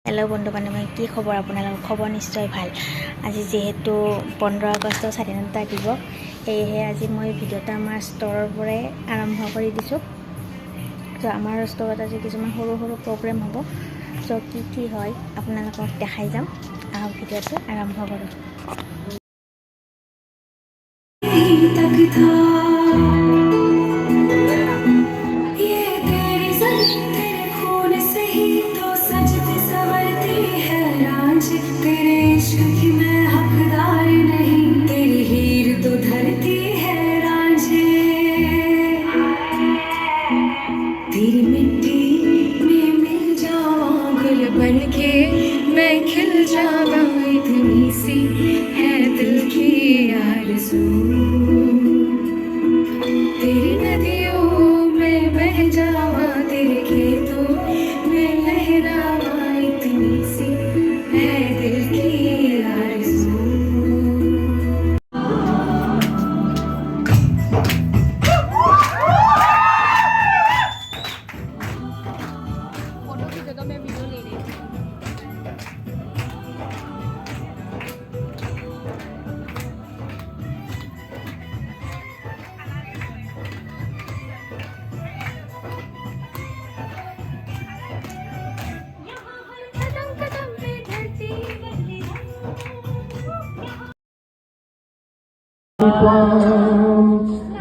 Hello' বন্ধু বান্ধৱী, কি খবৰ আপোনালোকৰ? খবৰ নিশ্চয় ভাল। আজি যিহেতু 15 আগষ্ট স্বাধীনতা দিৱস, সেয়েহে আজি মই ভিডিঅ'টা আমাৰ ষ্ট'ৰৰ পৰাই আৰম্ভ কৰি দিছোঁ। চ' আমাৰ ষ্ট'ৰত আজি কিছুমান সৰু সৰু প্ৰগ্ৰেম হ'ব। চ' কি হয় আপোনালোকক দেখাই যাম। আহক ভিডিঅ'টো আৰম্ভ কৰোঁ। तेरे इश्क की मैं हकदार नहीं, तेरी हीर तो धरती है रांझे। तेरी मिट्टी में मिल जावा गुल बन के मैं खिल जावा, इतनी सी है दिल की आरज़ू। तेरी नदियों में बह जावा, तेरे खेतों में लहरावा, इतनी सी है दिल की आरज़ू।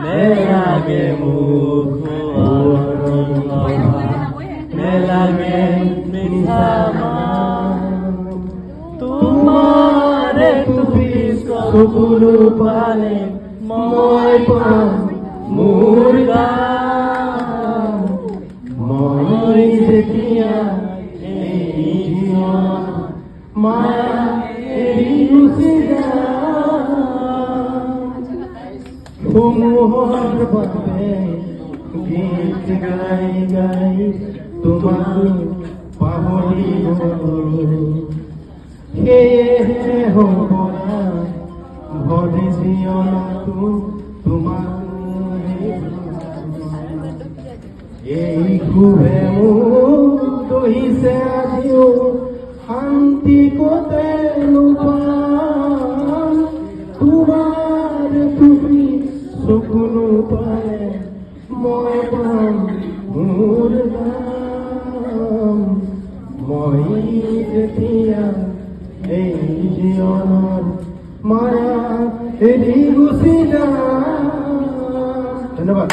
মেলাগে মুখ মেলাগে তোমারে তুমি সকলো পালে মই পাম মোৰ গান। মই যেতিয়া এই জীৱন মায়া এৰি গুচি সমূহৰ বাবে গীত গাই গাই তোমাক পাহৰি গ'লো। সেয়েহে হ'বলা ভৰি জীৱনতো তোমাক এই খুবে মোক দহিছে আজিও শান্তি ক'তে নোপাম। তোমাৰ তুমি চকুলো পালে মই পাম মোৰ গান। মই যেতিয়া এই জীৱনৰ মায়া এৰি গুচি যাম। ধন্যবাদ।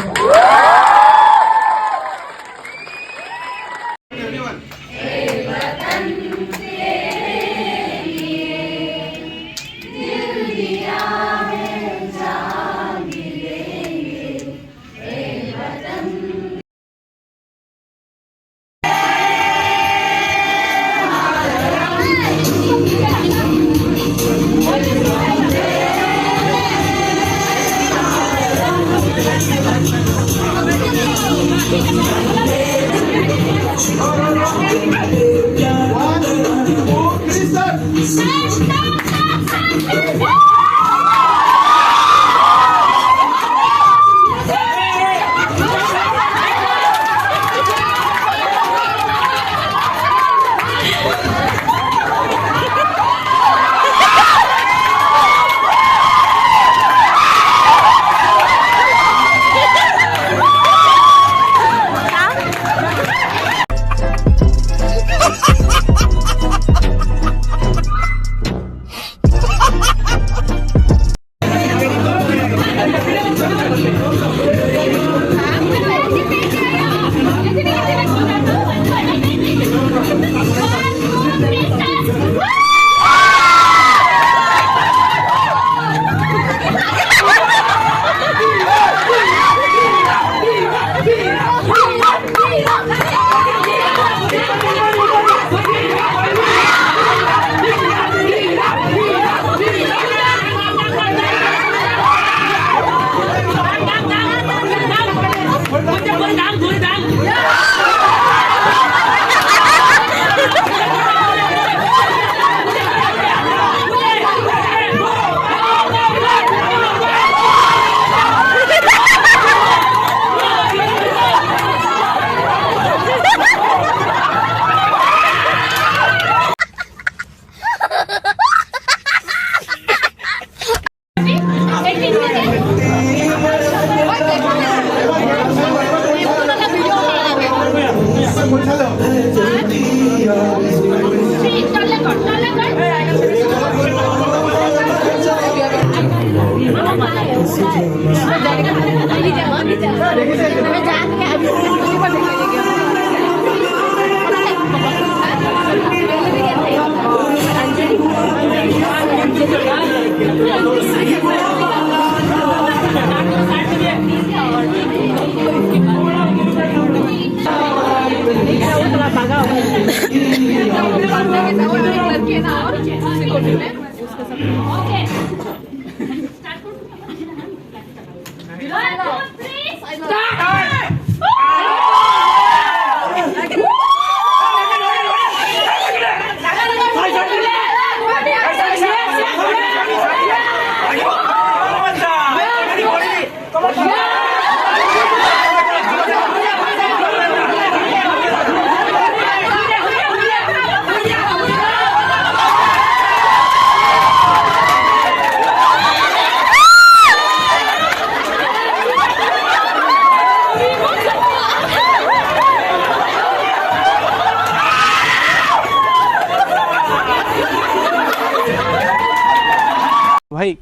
भाई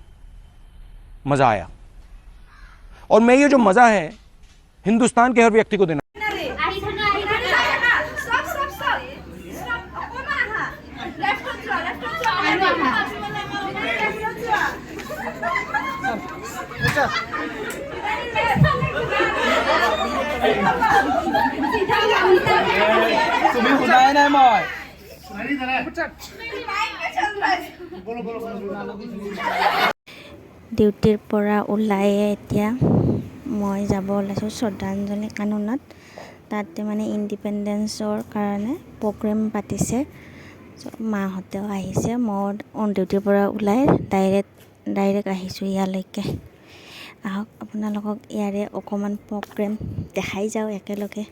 मजा आया और मैं ये जो मजा है हिंदुस्तान के हर व्यक्ति को देना तुम्ही उदाय नाही मग ডিউটিৰ পৰা ওলাই এতিয়া মই যাব ওলাইছোঁ শ্ৰদ্ধাঞ্জলি কাননত। তাতে মানে ইণ্ডিপেণ্ডেঞ্চৰ কাৰণে প্ৰগ্ৰেম পাতিছে, মাহঁতেও আহিছে। মই অন ডিউটিৰ পৰা ওলাই ডাইৰেক্ট আহিছোঁ ইয়ালৈকে। আহক আপোনালোকক ইয়াৰে অকণমান প্ৰগ্ৰেম দেখাই যাওঁ একেলগে।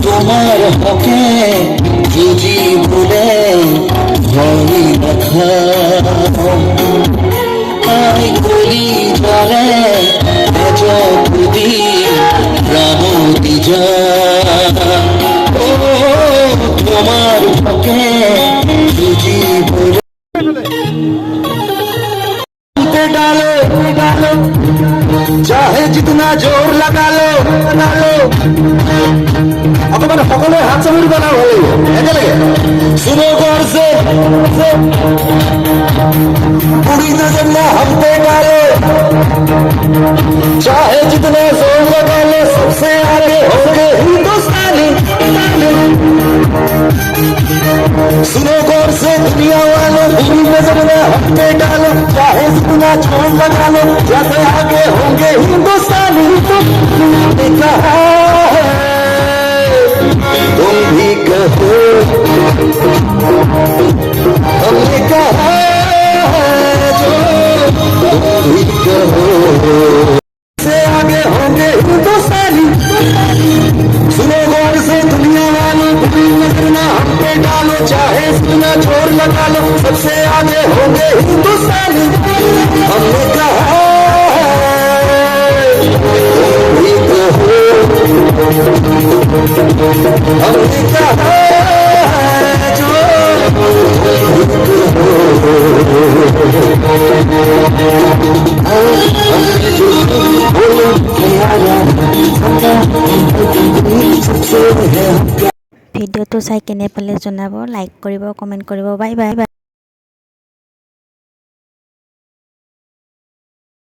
তোমার হকে যদি ভুলে ভরি দেখা আই গলি জলে যদি রামতি যা ও তোমার হকে যদি ভুলে डालो चाहे जितना जोर लगा लो অকমান সকলে হাত চামিৰ বনাও হলে একেলগে শুনো করছে पूरी नजर में हम पे डालो चाहे जितना जोर लगा लो सबसे आगे होंगे हिंदुस्तानी सुनो गौर से दुनिया वालों पूरी नजर में हम पे डालो चाहे जितना जोर लगा लो जब आगे होंगे हिंदुस्तानी तुमने कहा है तुम भी कहो हमने कहा है जो तुम भी कहो से आगे होंगे हिंदुस्तानी सुनो गौर से दुनिया वालों बुरी नजर ना हम पे डालो चाहे सुना छोड़ लगा लो सबसे आगे होंगे हिंदुस्तानी हमने कहा है तुम भी कहो हमने कहा है जो तुम भी ভিডিঅ'টো চাই কেনে পালে জনাব লাইক কৰিব কমেণ্ট কৰিব বাই বাই বাই